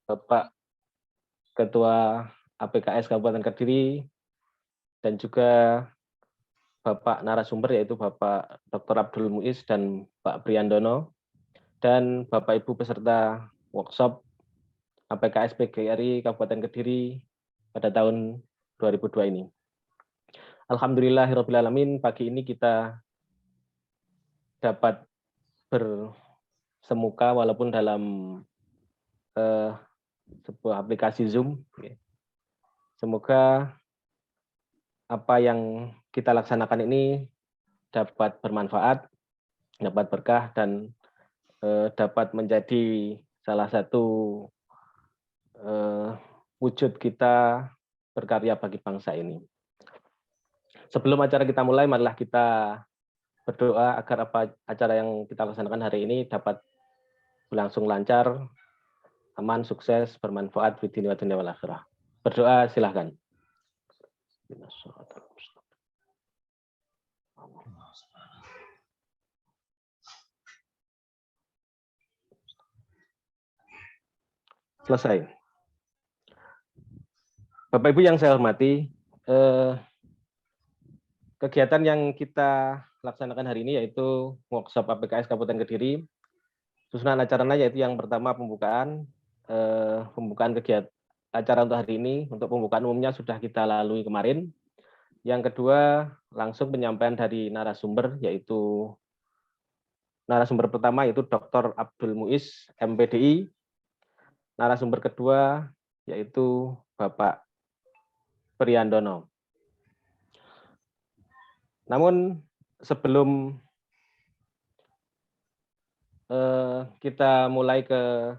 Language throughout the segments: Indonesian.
Bapak Ketua APKS Kabupaten Kediri, dan juga Bapak narasumber yaitu Bapak Dr. Abdul Muiz dan Pak Priandono, dan Bapak Ibu peserta workshop APKS PGRI Kabupaten Kediri pada tahun 2002 ini. Alhamdulillahirrabbilalamin, pagi ini kita dapat bersemuka walaupun dalam sebuah aplikasi Zoom. Semoga apa yang kita laksanakan ini dapat bermanfaat, dapat berkah, dan dapat menjadi salah satu wujud kita berkarya bagi bangsa ini. Sebelum acara kita mulai, marilah kita berdoa agar apa acara yang kita laksanakan hari ini dapat berlangsung lancar, aman, sukses, bermanfaat di dunia wal akhirah. Berdoa silahkan. Selesai. Bapak Ibu yang saya hormati, kegiatan yang kita laksanakan hari ini yaitu workshop APKS Kabupaten Kediri. Susunan acaranya yaitu yang pertama pembukaan kegiatan acara untuk hari ini. Untuk pembukaan umumnya sudah kita lalui kemarin. Yang kedua langsung penyampaian dari narasumber, yaitu narasumber pertama yaitu Dr. Abdul Muiz, MPDI. Narasumber kedua yaitu Bapak Priandono. Namun sebelum kita mulai ke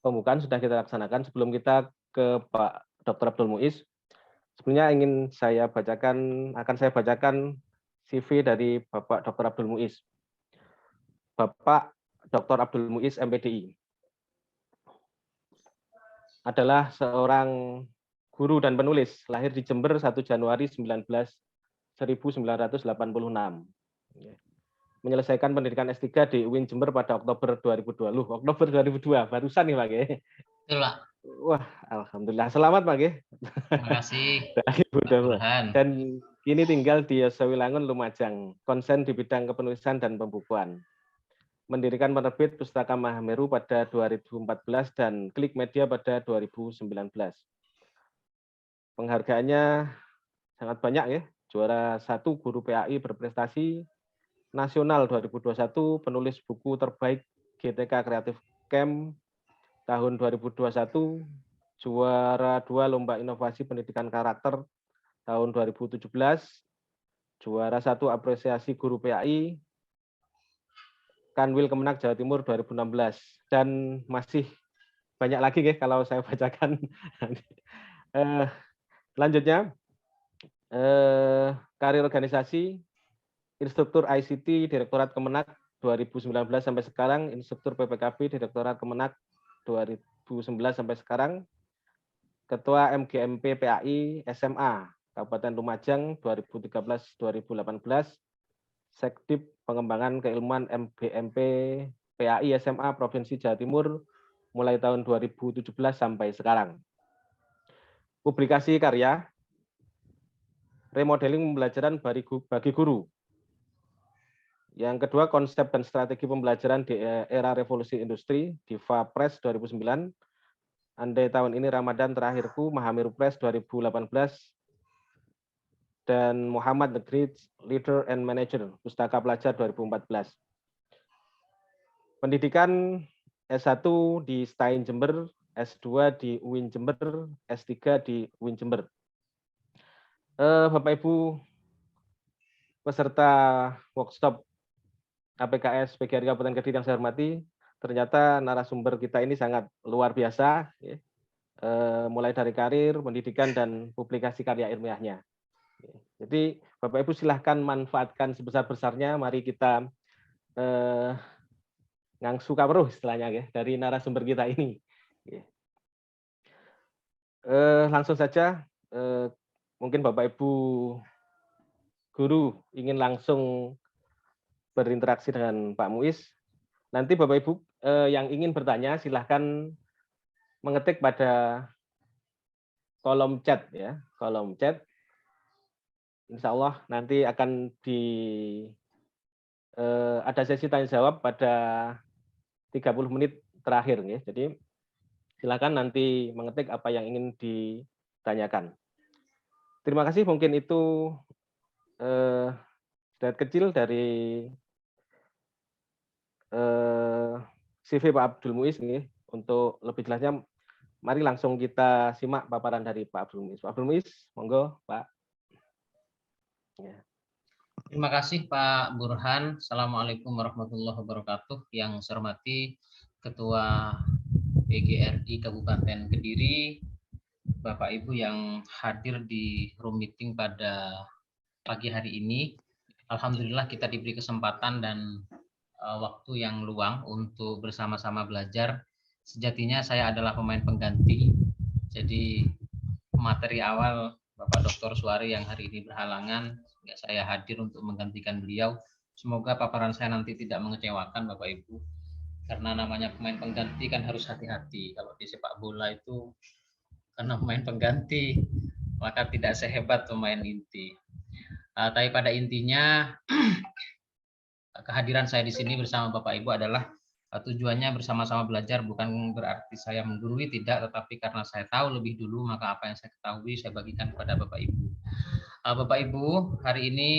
pembukaan sudah kita laksanakan, sebelum kita ke Pak Dr. Abdul Muiz, sebenarnya akan saya bacakan CV dari Bapak Dr. Abdul Muiz. Bapak Dr. Abdul Muiz, MPDI, adalah seorang guru dan penulis, lahir di Jember 1 Januari 1986. Menyelesaikan pendidikan S3 di UIN Jember pada Oktober 2002. Oktober 2002, barusan nih Pak. Betul, Pak. Wah, alhamdulillah. Selamat Pak. Terima kasih. Dan kini tinggal di Yosawilangun, Lumajang. Konsen di bidang kepenulisan dan pembukuan. Mendirikan penerbit Pustaka Mahameru pada 2014 dan Klik Media pada 2019. Penghargaannya sangat banyak ya. Juara 1 guru PAI berprestasi nasional 2021, penulis buku terbaik GTK Creative Camp tahun 2021, juara 2 Lomba Inovasi Pendidikan Karakter tahun 2017, juara 1 Apresiasi Guru PAI Kanwil Kemenak Jawa Timur 2016, dan masih banyak lagi ya kalau saya bacakan. Selanjutnya, karir organisasi, instruktur ICT Direktorat Kemenak 2019 sampai sekarang, instruktur PPKB Direktorat Kemenak 2019 sampai sekarang, Ketua MGMP PAI SMA Kabupaten Lumajang 2013-2018, Sekdip Pengembangan Keilmuan MGMP PAI SMA Provinsi Jawa Timur mulai tahun 2017 sampai sekarang. Publikasi karya, remodeling pembelajaran bagi guru. Yang kedua, konsep dan strategi pembelajaran di era revolusi industri, Diva Press 2009. Andai tahun ini Ramadan terakhirku, Mahameru Press 2018. Dan Muhammad the Great Leader and Manager, Pustaka Pelajar 2014. Pendidikan S1 di STAIN Jember, S2 di UIN Jember, S3 di UIN Jember. Bapak Ibu peserta workshop APKS PGRI Kabupaten Kediri yang saya hormati, ternyata narasumber kita ini sangat luar biasa, ya. Mulai dari karir, pendidikan, dan publikasi karya ilmiahnya. Jadi Bapak Ibu silahkan manfaatkan sebesar-besarnya. Mari kita ngangsu kaweruh istilahnya ya dari narasumber kita ini. Langsung saja, mungkin Bapak Ibu guru ingin langsung berinteraksi dengan Pak Muiz. Nanti Bapak Ibu yang ingin bertanya silahkan mengetik pada kolom chat ya, kolom chat. Insya Allah nanti akan ada sesi tanya jawab pada 30 menit terakhir ya. Jadi silakan nanti mengetik apa yang ingin ditanyakan. Terima kasih, mungkin itu slide kecil dari CV Pak Abdul Muiz nih. Untuk lebih jelasnya, mari langsung kita simak paparan dari Pak Abdul Muiz. Pak Abdul Muiz, monggo Pak. Ya. Terima kasih Pak Burhan. Assalamualaikum warahmatullahi wabarakatuh. Yang saya hormati Ketua PGRI Kabupaten Kediri, Bapak Ibu yang hadir di room meeting pada pagi hari ini. Alhamdulillah kita diberi kesempatan dan waktu yang luang untuk bersama-sama belajar. Sejatinya saya adalah pemain pengganti. Jadi materi awal Bapak Dr. Suari yang hari ini berhalangan, saya hadir untuk menggantikan beliau. Semoga paparan saya nanti tidak mengecewakan Bapak Ibu. Karena namanya pemain pengganti kan harus hati-hati. Kalau di sepak bola itu karena pemain pengganti maka tidak sehebat pemain inti. Tapi pada intinya kehadiran saya di sini bersama Bapak Ibu adalah tujuannya bersama-sama belajar, bukan berarti saya menggurui, tidak, tetapi karena saya tahu lebih dulu, maka apa yang saya ketahui saya bagikan kepada Bapak Ibu. Bapak Ibu, hari ini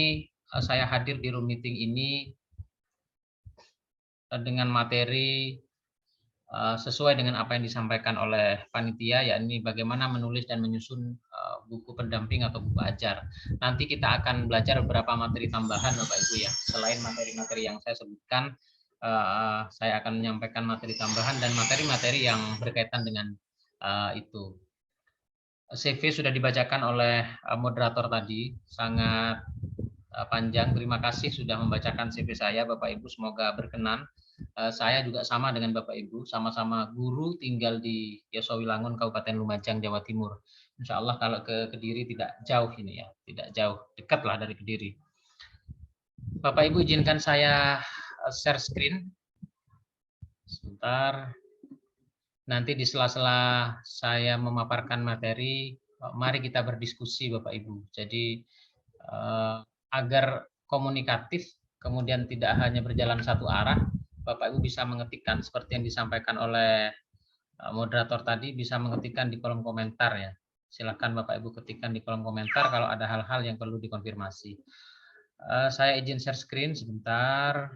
saya hadir di room meeting ini dengan materi sesuai dengan apa yang disampaikan oleh panitia, yakni bagaimana menulis dan menyusun buku pendamping atau buku ajar. Nanti kita akan belajar beberapa materi tambahan Bapak Ibu ya. Selain materi-materi yang saya sebutkan, saya akan menyampaikan materi tambahan dan materi-materi yang berkaitan dengan itu. CV sudah dibacakan oleh moderator tadi, sangat panjang. Terima kasih sudah membacakan CV saya Bapak Ibu, semoga berkenan. Saya juga sama dengan Bapak Ibu, sama-sama guru tinggal di Yosowilangun, Kabupaten Lumajang, Jawa Timur. Insya Allah kalau ke Kediri tidak jauh ini ya, tidak jauh, dekatlah dari Kediri. Bapak Ibu izinkan saya share screen. Sebentar. Nanti di sela-sela saya memaparkan materi, mari kita berdiskusi Bapak Ibu. Jadi agar komunikatif, kemudian tidak hanya berjalan satu arah, Bapak Ibu bisa mengetikkan seperti yang disampaikan oleh moderator tadi, bisa mengetikkan di kolom komentar ya. Silakan Bapak Ibu ketikkan di kolom komentar kalau ada hal-hal yang perlu dikonfirmasi. Saya izin share screen sebentar.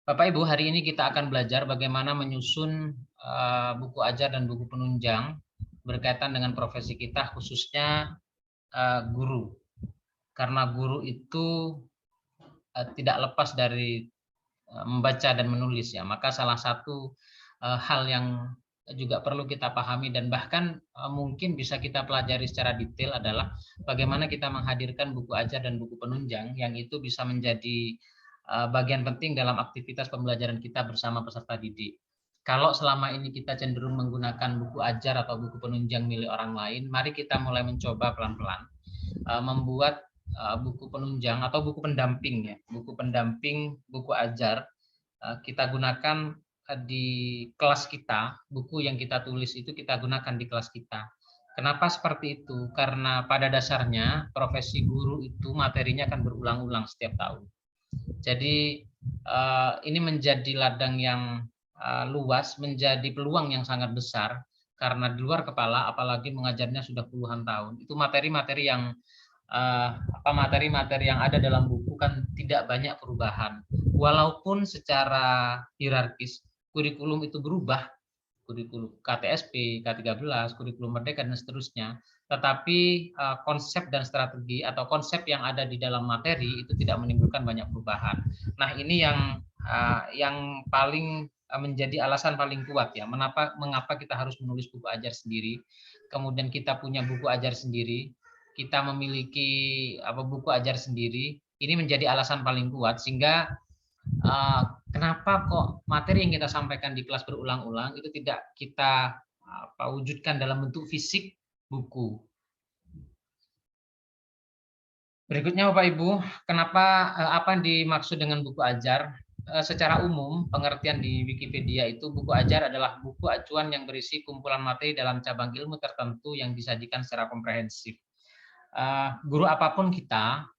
Bapak Ibu, hari ini kita akan belajar bagaimana menyusun buku ajar dan buku penunjang berkaitan dengan profesi kita, khususnya guru. Karena guru itu tidak lepas dari membaca dan menulis ya. Maka salah satu hal yang juga perlu kita pahami dan bahkan mungkin bisa kita pelajari secara detail adalah bagaimana kita menghadirkan buku ajar dan buku penunjang yang itu bisa menjadi bagian penting dalam aktivitas pembelajaran kita bersama peserta didik. Kalau selama ini kita cenderung menggunakan buku ajar atau buku penunjang milik orang lain, mari kita mulai mencoba pelan-pelan membuat buku penunjang atau buku pendamping ya, buku pendamping, buku ajar kita gunakan di kelas kita, buku yang kita tulis itu kita gunakan di kelas kita. Kenapa seperti itu? Karena pada dasarnya profesi guru itu materinya akan berulang-ulang setiap tahun. Jadi ini menjadi ladang yang luas, menjadi peluang yang sangat besar karena di luar kepala, apalagi mengajarnya sudah puluhan tahun. Itu materi-materi yang materi-materi yang ada dalam buku kan tidak banyak perubahan. Walaupun secara hierarkis kurikulum itu berubah, kurikulum KTSP, K13, kurikulum Merdeka dan seterusnya, tetapi konsep dan strategi atau konsep yang ada di dalam materi itu tidak menimbulkan banyak perubahan. Nah, ini yang paling menjadi alasan paling kuat ya, mengapa kita harus menulis buku ajar sendiri, kemudian kita punya buku ajar sendiri, kita memiliki buku ajar sendiri, ini menjadi alasan paling kuat sehingga kenapa kok materi yang kita sampaikan di kelas berulang-ulang itu tidak kita wujudkan dalam bentuk fisik buku. Berikutnya Bapak Ibu, kenapa apa yang dimaksud dengan buku ajar? Secara umum, pengertian di Wikipedia itu buku ajar adalah buku acuan yang berisi kumpulan materi dalam cabang ilmu tertentu yang disajikan secara komprehensif. Guru apapun kita,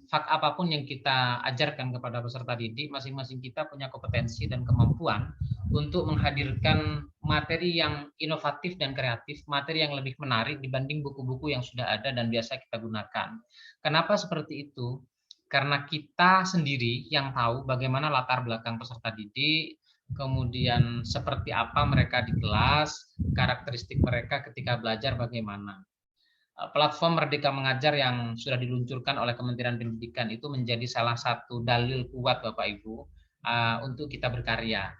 hak apapun yang kita ajarkan kepada peserta didik, masing-masing kita punya kompetensi dan kemampuan untuk menghadirkan materi yang inovatif dan kreatif, materi yang lebih menarik dibanding buku-buku yang sudah ada dan biasa kita gunakan. Kenapa seperti itu? Karena kita sendiri yang tahu bagaimana latar belakang peserta didik, kemudian seperti apa mereka di kelas, karakteristik mereka ketika belajar bagaimana. Platform Merdeka Mengajar yang sudah diluncurkan oleh Kementerian Pendidikan itu menjadi salah satu dalil kuat Bapak Ibu untuk kita berkarya.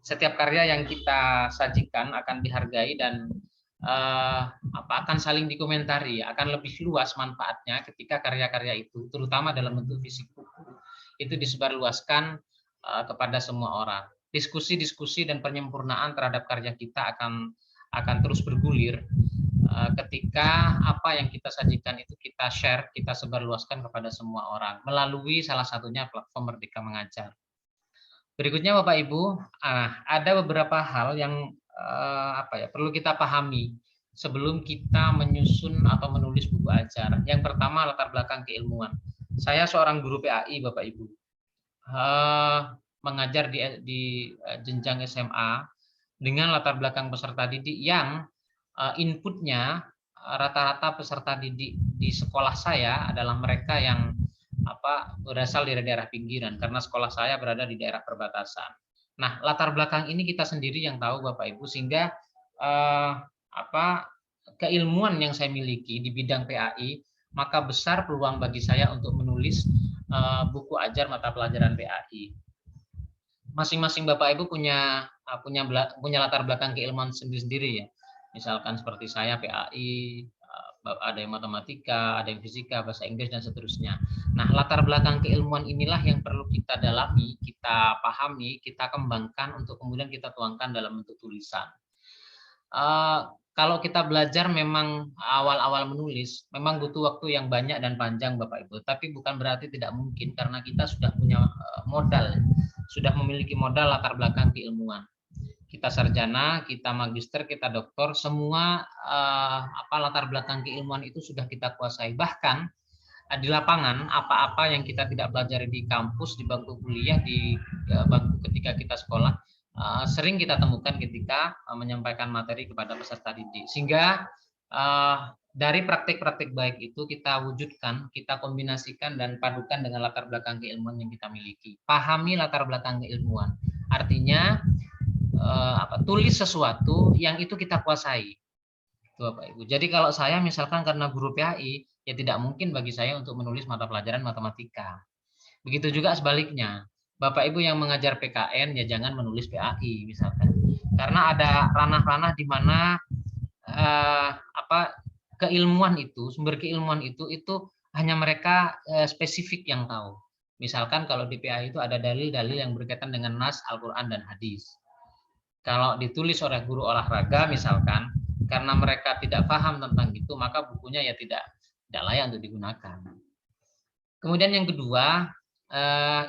Setiap karya yang kita sajikan akan dihargai dan akan saling dikomentari, akan lebih luas manfaatnya ketika karya-karya itu, terutama dalam bentuk fisik buku, itu disebarluaskan kepada semua orang. Diskusi-diskusi dan penyempurnaan terhadap karya kita akan terus bergulir ketika apa yang kita sajikan itu kita share, kita sebarluaskan kepada semua orang melalui salah satunya platform Merdeka Mengajar. Berikutnya Bapak Ibu, ada beberapa hal yang perlu kita pahami sebelum kita menyusun atau menulis buku ajar. Yang pertama, latar belakang keilmuan. Saya seorang guru PAI Bapak Ibu, mengajar di jenjang SMA dengan latar belakang peserta didik yang inputnya rata-rata peserta didik di sekolah saya adalah mereka yang berasal dari daerah pinggiran karena sekolah saya berada di daerah perbatasan. Nah, latar belakang ini kita sendiri yang tahu Bapak Ibu, sehingga keilmuan yang saya miliki di bidang PAI, maka besar peluang bagi saya untuk menulis buku ajar mata pelajaran PAI. Masing-masing Bapak Ibu punya latar belakang keilmuan sendiri-sendiri ya. Misalkan seperti saya PAI, ada yang matematika, ada yang fisika, bahasa Inggris dan seterusnya. Nah, latar belakang keilmuan inilah yang perlu kita dalami, kita pahami, kita kembangkan untuk kemudian kita tuangkan dalam bentuk tulisan. Kalau kita belajar memang awal-awal menulis, memang butuh waktu yang banyak dan panjang Bapak Ibu, tapi bukan berarti tidak mungkin karena kita sudah punya modal, sudah memiliki modal latar belakang keilmuan. Kita sarjana, kita magister, kita doktor, semua latar belakang keilmuan itu sudah kita kuasai. Bahkan di lapangan, apa-apa yang kita tidak pelajari di kampus, di bangku kuliah, di bangku ketika kita sekolah, sering kita temukan ketika menyampaikan materi kepada peserta didik. Sehingga dari praktik-praktik baik itu kita wujudkan, kita kombinasikan dan padukan dengan latar belakang keilmuan yang kita miliki. Pahami latar belakang keilmuan. Artinya tulis sesuatu yang itu kita kuasai. Itu Bapak Ibu. Jadi kalau saya misalkan karena guru PAI, ya tidak mungkin bagi saya untuk menulis mata pelajaran matematika. Begitu juga sebaliknya. Bapak Ibu yang mengajar PKN ya jangan menulis PAI misalkan. Karena ada ranah-ranah di mana keilmuan itu, sumber keilmuan itu hanya mereka spesifik yang tahu. Misalkan kalau di PAI itu ada dalil-dalil yang berkaitan dengan nas Al-Qur'an dan hadis. Kalau ditulis oleh guru olahraga misalkan, karena mereka tidak paham tentang itu, maka bukunya ya tidak layak untuk digunakan. Kemudian yang kedua,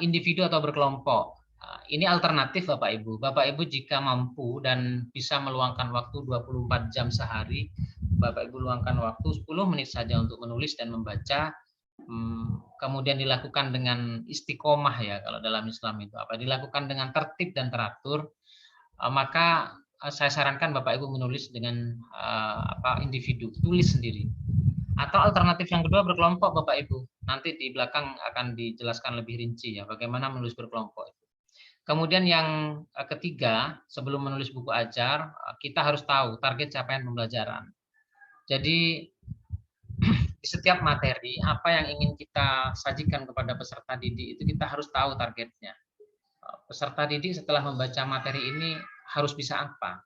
individu atau berkelompok. Ini alternatif Bapak Ibu. Bapak Ibu jika mampu dan bisa meluangkan waktu 24 jam sehari, Bapak Ibu luangkan waktu 10 menit saja untuk menulis dan membaca, kemudian dilakukan dengan istiqomah ya kalau dalam Islam itu dilakukan dengan tertib dan teratur, maka saya sarankan Bapak Ibu menulis dengan individu, tulis sendiri. Atau alternatif yang kedua berkelompok Bapak Ibu. Nanti di belakang akan dijelaskan lebih rinci ya bagaimana menulis berkelompok. Kemudian yang ketiga, sebelum menulis buku ajar, kita harus tahu target capaian pembelajaran. Jadi di setiap materi apa yang ingin kita sajikan kepada peserta didik itu kita harus tahu targetnya. Peserta didik setelah membaca materi ini harus bisa apa?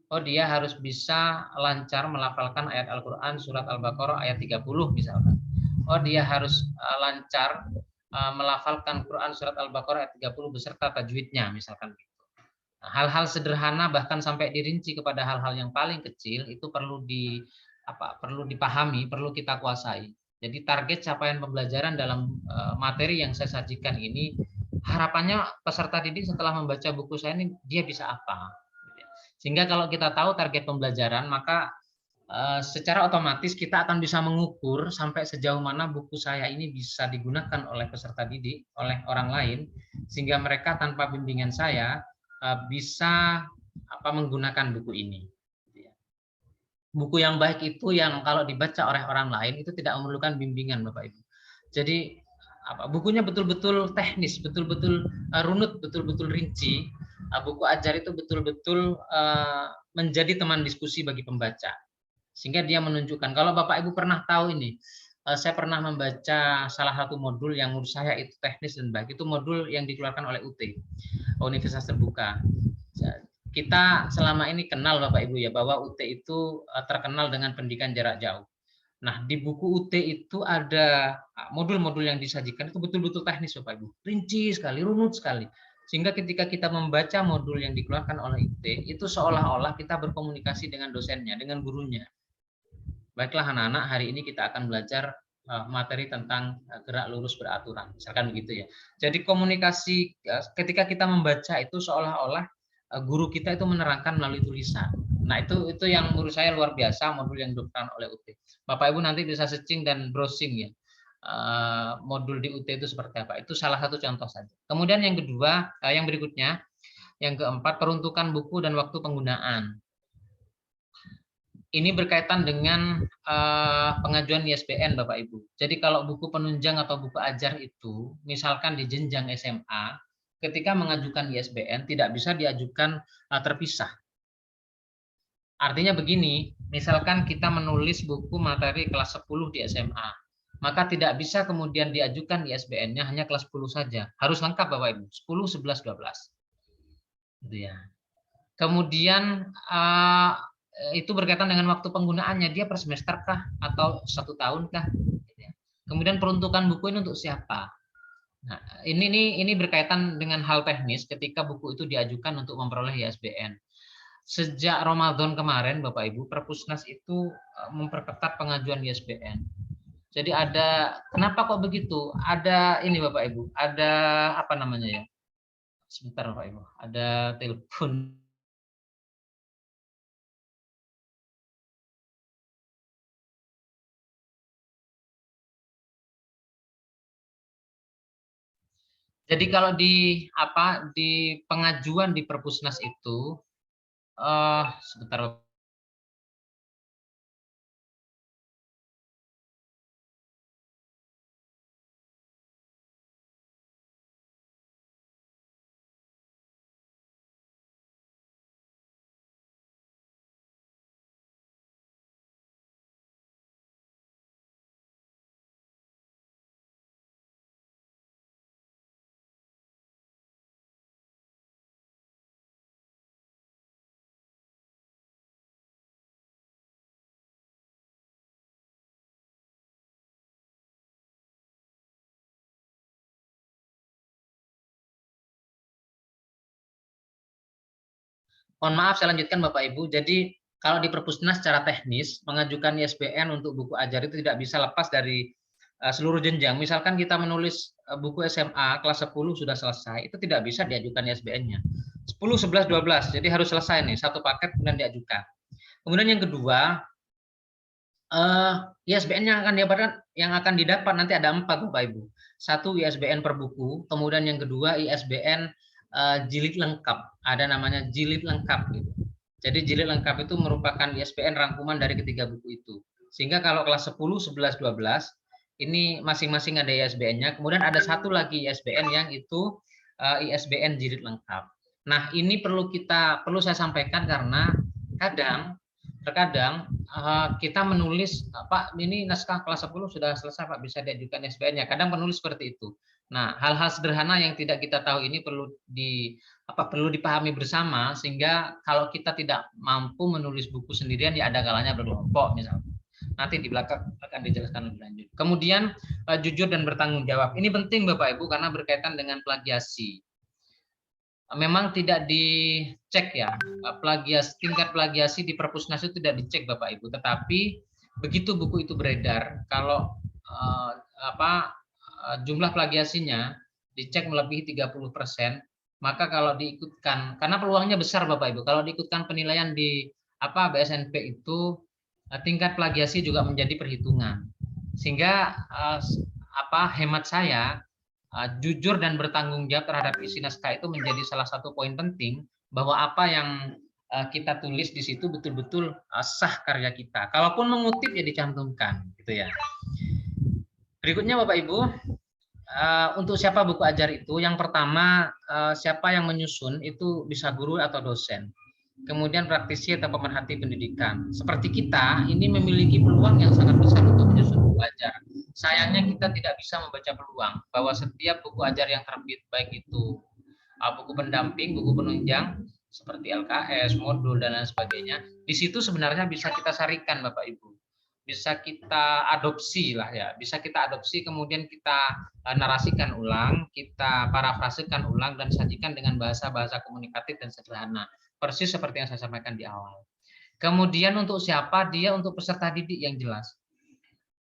Oh, dia harus bisa lancar melafalkan ayat Al-Qur'an surat Al-Baqarah ayat 30 misalkan. Oh, dia harus lancar melafalkan Quran surat Al-Baqarah ayat 30 beserta tajwidnya misalkan gitu. Nah, hal-hal sederhana bahkan sampai dirinci kepada hal-hal yang paling kecil itu perlu dipahami, perlu kita kuasai. Jadi target capaian pembelajaran dalam materi yang saya sajikan ini, harapannya peserta didik setelah membaca buku saya ini dia bisa apa. Sehingga kalau kita tahu target pembelajaran, maka secara otomatis kita akan bisa mengukur sampai sejauh mana buku saya ini bisa digunakan oleh peserta didik, oleh orang lain, sehingga mereka tanpa bimbingan saya bisa menggunakan buku ini. Buku yang baik itu yang kalau dibaca oleh orang lain itu tidak memerlukan bimbingan, Bapak Ibu. Jadi bukunya betul-betul teknis, betul-betul runut, betul-betul rinci. Buku ajar itu betul-betul menjadi teman diskusi bagi pembaca. Sehingga dia menunjukkan, kalau Bapak Ibu pernah tahu ini, saya pernah membaca salah satu modul yang menurut saya itu teknis dan baik. Itu modul yang dikeluarkan oleh UT, Universitas Terbuka. Kita selama ini kenal Bapak Ibu ya, bahwa UT itu terkenal dengan pendidikan jarak jauh. Nah, di buku UT itu ada modul-modul yang disajikan itu betul-betul teknis Bapak Ibu. Rinci sekali, runut sekali. Sehingga ketika kita membaca modul yang dikeluarkan oleh UT, itu seolah-olah kita berkomunikasi dengan dosennya, dengan gurunya. Baiklah anak-anak, hari ini kita akan belajar materi tentang gerak lurus beraturan, misalkan begitu ya. Jadi komunikasi ketika kita membaca itu seolah-olah guru kita itu menerangkan melalui tulisan. Nah itu yang menurut saya luar biasa modul yang diberikan oleh UT. Bapak Ibu nanti bisa searching dan browsing ya modul di UT itu seperti apa. Itu salah satu contoh saja. Kemudian yang kedua, yang berikutnya, yang keempat, peruntukan buku dan waktu penggunaan. Ini berkaitan dengan pengajuan ISBN Bapak Ibu. Jadi kalau buku penunjang atau buku ajar itu, misalkan di jenjang SMA, ketika mengajukan ISBN tidak bisa diajukan terpisah. Artinya begini, misalkan kita menulis buku materi kelas 10 di SMA, maka tidak bisa kemudian diajukan ISBN-nya hanya kelas 10 saja. Harus lengkap Bapak Ibu, 10, 11, 12. Gitu ya. Kemudian itu berkaitan dengan waktu penggunaannya, dia per semester kah atau 1 tahun kah? Kemudian peruntukan buku ini untuk siapa? Nah, ini berkaitan dengan hal teknis ketika buku itu diajukan untuk memperoleh ISBN. Sejak Ramadan kemarin, Bapak Ibu, Perpusnas itu memperketat pengajuan ISBN. Jadi kenapa kok begitu? Ada ini Bapak Ibu, ada apa namanya ya? Sebentar Bapak Ibu, ada telepon. Jadi kalau di pengajuan di Perpusnas itu sebentar. Mohon maaf, saya lanjutkan Bapak Ibu. Jadi kalau di Perpusnas secara teknis mengajukan ISBN untuk buku ajar itu tidak bisa lepas dari seluruh jenjang. Misalkan kita menulis buku SMA kelas 10 sudah selesai, itu tidak bisa diajukan ISBN-nya. 10, 11, 12. Jadi harus selesai nih, satu paket kemudian diajukan. Kemudian yang kedua, ISBN yang akan didapat nanti ada 4 Bapak Ibu. 1 ISBN per buku, kemudian yang kedua ISBN jilid lengkap, ada namanya jilid lengkap gitu. Jadi jilid lengkap itu merupakan ISBN rangkuman dari ketiga buku itu. Sehingga kalau kelas 10, 11, 12 ini masing-masing ada ISBN-nya. Kemudian ada satu lagi ISBN yang itu ISBN jilid lengkap. Nah, ini perlu saya sampaikan karena terkadang kita menulis Pak, ini naskah kelas 10 sudah selesai Pak, bisa diajukan ISBN-nya. Kadang penulis seperti itu. Nah, hal-hal sederhana yang tidak kita tahu ini perlu dipahami bersama, sehingga kalau kita tidak mampu menulis buku sendirian ya ada kalanya berkelompok misalnya. Nanti di belakang akan dijelaskan lebih lanjut. Kemudian jujur dan bertanggung jawab. Ini penting Bapak Ibu karena berkaitan dengan plagiasi. Memang tidak dicek ya, tingkat plagiasi di Perpusnas itu tidak dicek Bapak Ibu, tetapi begitu buku itu beredar, kalau jumlah plagiasinya dicek melebihi 30%, maka kalau diikutkan, karena peluangnya besar Bapak Ibu, kalau diikutkan penilaian di BSNP itu tingkat plagiasi juga menjadi perhitungan. Sehingga hemat saya, jujur dan bertanggung jawab terhadap isi naskah itu menjadi salah satu poin penting, bahwa apa yang kita tulis di situ betul-betul sah karya kita. Kalaupun mengutip ya dicantumkan, gitu ya. Berikutnya Bapak Ibu, untuk siapa buku ajar itu? Yang pertama, siapa yang menyusun itu bisa guru atau dosen. Kemudian praktisi atau pemerhati pendidikan. Seperti kita, ini memiliki peluang yang sangat besar untuk menyusun buku ajar. Sayangnya kita tidak bisa membaca peluang bahwa setiap buku ajar yang terbit, baik itu buku pendamping, buku penunjang, seperti LKS, modul, dan lain sebagainya, di situ sebenarnya bisa kita sarikan Bapak Ibu. Bisa kita adopsi lah ya, bisa kita adopsi, kemudian kita narasikan ulang, kita parafrasekan ulang, dan sajikan dengan bahasa-bahasa komunikatif dan sederhana. Persis seperti yang saya sampaikan di awal. Kemudian untuk siapa? Dia untuk peserta didik yang jelas.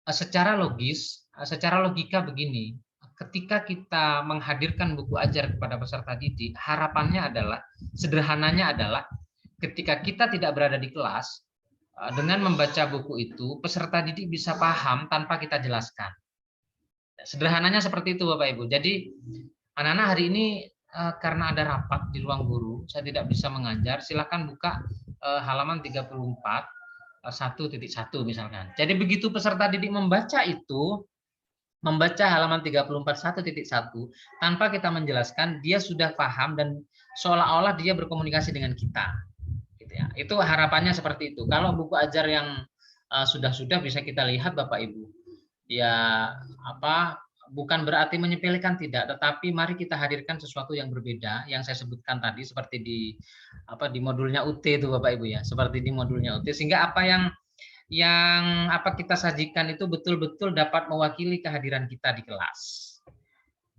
Secara logis, secara logika begini, ketika kita menghadirkan buku ajar kepada peserta didik, harapannya adalah, sederhananya adalah, ketika kita tidak berada di kelas, dengan membaca buku itu, peserta didik bisa paham tanpa kita jelaskan. Sederhananya seperti itu Bapak Ibu. Jadi anak-anak hari ini karena ada rapat di ruang guru, saya tidak bisa mengajar, silakan buka halaman 34, 1.1 misalkan. Jadi begitu peserta didik membaca itu, membaca halaman 34 1.1, tanpa kita menjelaskan, dia sudah paham dan seolah-olah dia berkomunikasi dengan kita. Gitu ya. Itu harapannya seperti itu. Kalau buku ajar yang sudah bisa kita lihat Bapak Ibu, ya bukan berarti menyepelekan, tidak, tetapi mari kita hadirkan sesuatu yang berbeda yang saya sebutkan tadi, seperti di modulnya UT itu Bapak Ibu ya, seperti di modulnya UT, sehingga apa yang kita sajikan itu betul-betul dapat mewakili kehadiran kita di kelas.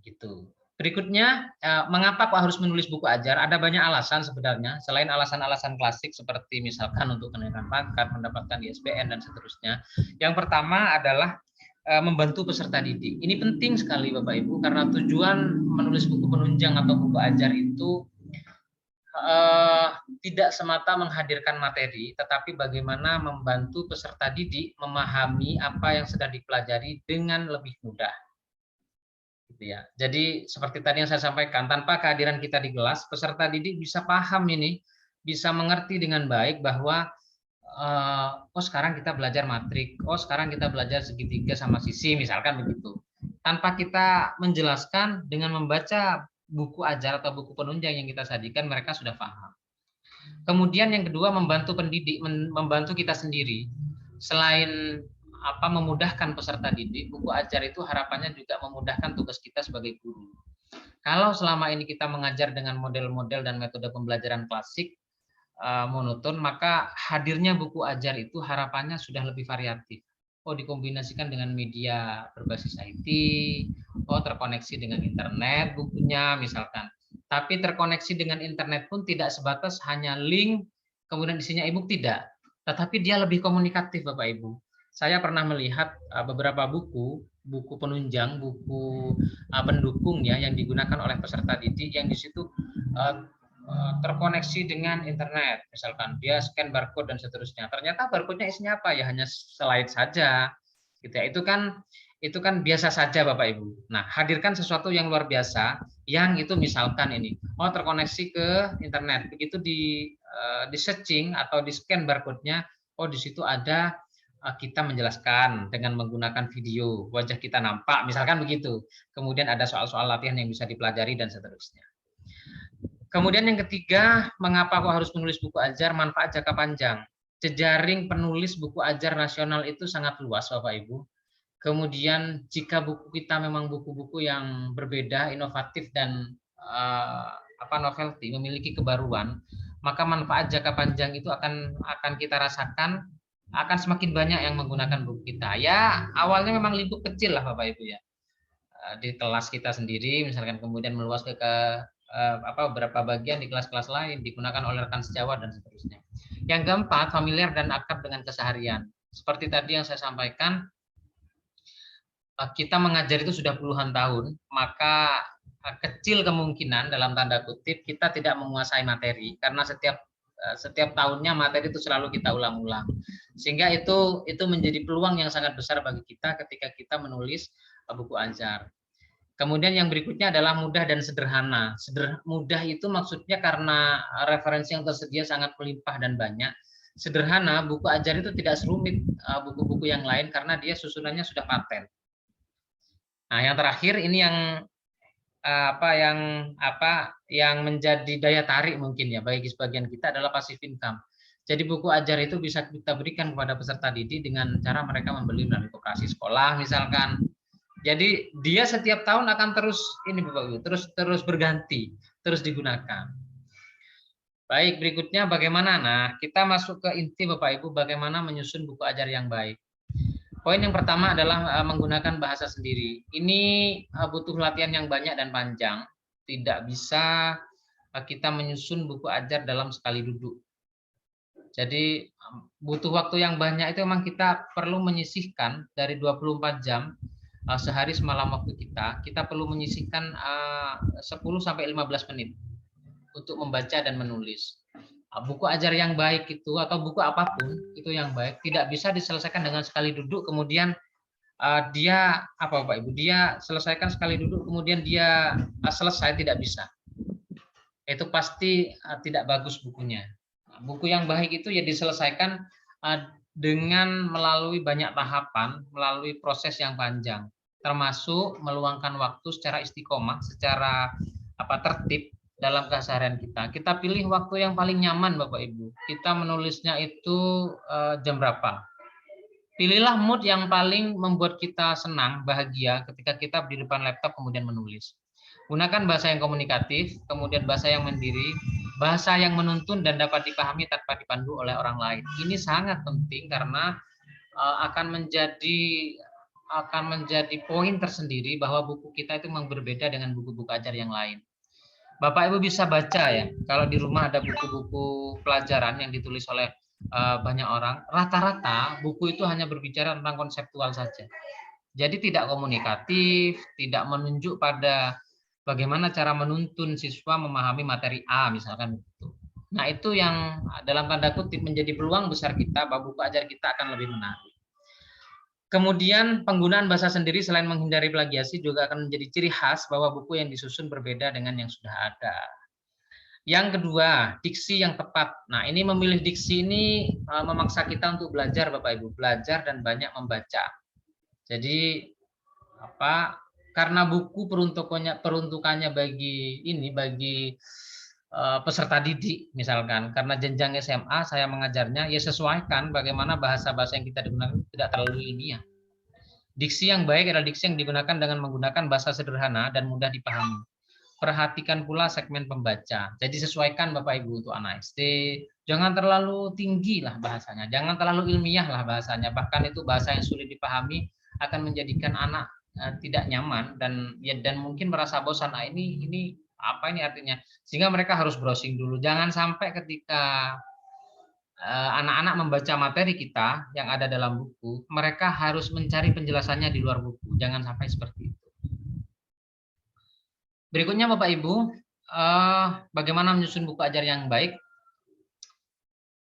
Gitu. Berikutnya, mengapa kok harus menulis buku ajar? Ada banyak alasan sebenarnya, selain alasan-alasan klasik seperti misalkan untuk kenaikan pangkat, mendapatkan ISBN, dan seterusnya. Yang pertama adalah membantu peserta didik. Ini penting sekali Bapak Ibu, karena tujuan menulis buku penunjang atau buku ajar itu tidak semata menghadirkan materi, tetapi bagaimana membantu peserta didik memahami apa yang sedang dipelajari dengan lebih mudah. Gitu ya. Jadi seperti tadi yang saya sampaikan, tanpa kehadiran kita di kelas, peserta didik bisa paham ini, bisa mengerti dengan baik bahwa sekarang kita belajar matrik, sekarang kita belajar segitiga sama sisi, misalkan begitu. Tanpa kita menjelaskan, dengan membaca buku ajar atau buku penunjang yang kita sajikan, mereka sudah paham. Kemudian yang kedua, membantu pendidik, membantu kita sendiri. Selain memudahkan peserta didik, buku ajar itu harapannya juga memudahkan tugas kita sebagai guru. Kalau selama ini kita mengajar dengan model-model dan metode pembelajaran klasik, monoton, maka hadirnya buku ajar itu harapannya sudah lebih variatif. Dikombinasikan dengan media berbasis IT, terkoneksi dengan internet bukunya misalkan. Tapi terkoneksi dengan internet pun tidak sebatas hanya link, kemudian isinya e-book, tidak. Tetapi dia lebih komunikatif Bapak Ibu. Saya pernah melihat beberapa buku penunjang, buku pendukung ya, yang digunakan oleh peserta didik, yang di situ terkoneksi dengan internet, misalkan dia scan barcode dan seterusnya. Ternyata barcode-nya isinya apa ya? Hanya slide saja, gitu ya. Itu kan biasa saja Bapak Ibu. Nah, hadirkan sesuatu yang luar biasa, yang itu misalkan ini, terkoneksi ke internet. Begitu di searching atau di scan barcode-nya, di situ ada kita menjelaskan dengan menggunakan video, wajah kita nampak, misalkan begitu. Kemudian ada soal-soal latihan yang bisa dipelajari dan seterusnya. Kemudian yang ketiga, mengapa kok harus menulis buku ajar? Manfaat jangka panjang. Jejaring penulis buku ajar nasional itu sangat luas Bapak Ibu. Kemudian jika buku kita memang buku-buku yang berbeda, inovatif, dan novelty, memiliki kebaruan, maka manfaat jangka panjang itu akan kita rasakan, akan semakin banyak yang menggunakan buku kita. Ya, awalnya memang lingkup kecil lah Bapak Ibu ya. Di kelas kita sendiri misalkan, kemudian meluas ke beberapa bagian di kelas-kelas lain, digunakan oleh rekan sejawat dan seterusnya. Yang keempat, familiar dan akrab dengan keseharian. Seperti tadi yang saya sampaikan, kita mengajar itu sudah puluhan tahun, maka kecil kemungkinan dalam tanda kutip kita tidak menguasai materi karena setiap tahunnya materi itu selalu kita ulang-ulang. Sehingga itu menjadi peluang yang sangat besar bagi kita ketika kita menulis buku ajar. Kemudian yang berikutnya adalah mudah dan sederhana. Mudah itu maksudnya karena referensi yang tersedia sangat melimpah dan banyak. Sederhana, buku ajar itu tidak serumit buku-buku yang lain karena dia susunannya sudah paten. Nah, yang terakhir ini yang menjadi daya tarik mungkin ya bagi sebagian kita adalah passive income. Jadi buku ajar itu bisa kita berikan kepada peserta didik dengan cara mereka membeli melalui koperasi sekolah misalkan. Jadi dia setiap tahun akan terus Bapak Ibu, terus berganti, terus digunakan. Baik, berikutnya bagaimana? Nah, kita masuk ke inti Bapak Ibu bagaimana menyusun buku ajar yang baik. Poin yang pertama adalah menggunakan bahasa sendiri. Ini butuh latihan yang banyak dan panjang. Tidak bisa kita menyusun buku ajar dalam sekali duduk. Jadi butuh waktu yang banyak itu memang kita perlu menyisihkan dari 24 jam sehari semalam waktu kita perlu menyisihkan 10-15 menit untuk membaca dan menulis. Buku ajar yang baik itu atau buku apapun itu yang baik tidak bisa diselesaikan dengan sekali duduk kemudian dia Bapak Ibu dia selesaikan sekali duduk kemudian dia selesai, tidak bisa. Itu pasti tidak bagus bukunya. Buku yang baik itu ya diselesaikan dengan melalui banyak tahapan, melalui proses yang panjang, termasuk meluangkan waktu secara istiqomah, secara tertib dalam keseharian kita. Kita pilih waktu yang paling nyaman Bapak Ibu. Kita menulisnya itu jam berapa. Pilihlah mood yang paling membuat kita senang, bahagia ketika kita di depan laptop kemudian menulis. Gunakan bahasa yang komunikatif, kemudian bahasa yang mandiri, bahasa yang menuntun dan dapat dipahami tanpa dipandu oleh orang lain. Ini sangat penting karena akan menjadi poin tersendiri bahwa buku kita itu memang berbeda dengan buku-buku ajar yang lain. Bapak Ibu bisa baca ya, kalau di rumah ada buku-buku pelajaran yang ditulis oleh banyak orang, rata-rata buku itu hanya berbicara tentang konseptual saja. Jadi tidak komunikatif, tidak menunjuk pada bagaimana cara menuntun siswa memahami materi A misalkan begitu. Nah, itu yang dalam tanda kutip menjadi peluang besar kita bahwa buku ajar kita akan lebih menarik. Kemudian penggunaan bahasa sendiri selain menghindari plagiasi juga akan menjadi ciri khas bahwa buku yang disusun berbeda dengan yang sudah ada. Yang kedua, diksi yang tepat. Nah, ini memilih diksi ini memaksa kita untuk belajar Bapak Ibu, belajar dan banyak membaca. Jadi karena buku peruntukannya bagi peserta didik misalkan, karena jenjang SMA saya mengajarnya ya sesuaikan bagaimana bahasa-bahasa yang kita digunakan tidak terlalu ilmiah. Diksi yang baik adalah diksi yang digunakan dengan menggunakan bahasa sederhana dan mudah dipahami. Perhatikan pula segmen pembaca. Jadi sesuaikan Bapak Ibu untuk anak SD, jangan terlalu tinggi lah bahasanya, jangan terlalu ilmiah lah bahasanya. Bahkan itu bahasa yang sulit dipahami akan menjadikan anak tidak nyaman dan mungkin merasa bosan. Ini apa ini artinya? Sehingga mereka harus browsing dulu. Jangan sampai ketika anak-anak membaca materi kita yang ada dalam buku, mereka harus mencari penjelasannya di luar buku. Jangan sampai seperti itu. Berikutnya Bapak Ibu, bagaimana menyusun buku ajar yang baik?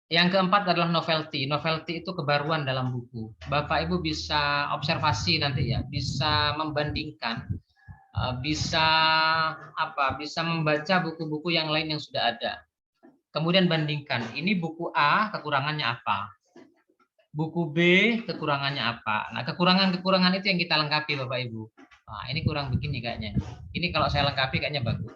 Yang keempat adalah novelty. Novelty itu kebaruan dalam buku. Bapak Ibu bisa observasi nanti ya, bisa membandingkan, bisa membaca buku-buku yang lain yang sudah ada. Kemudian bandingkan, ini buku A kekurangannya apa? Buku B kekurangannya apa? Nah, kekurangan-kekurangan itu yang kita lengkapi Bapak Ibu. Nah, ini kurang begini kayaknya. Ini kalau saya lengkapi kayaknya bagus.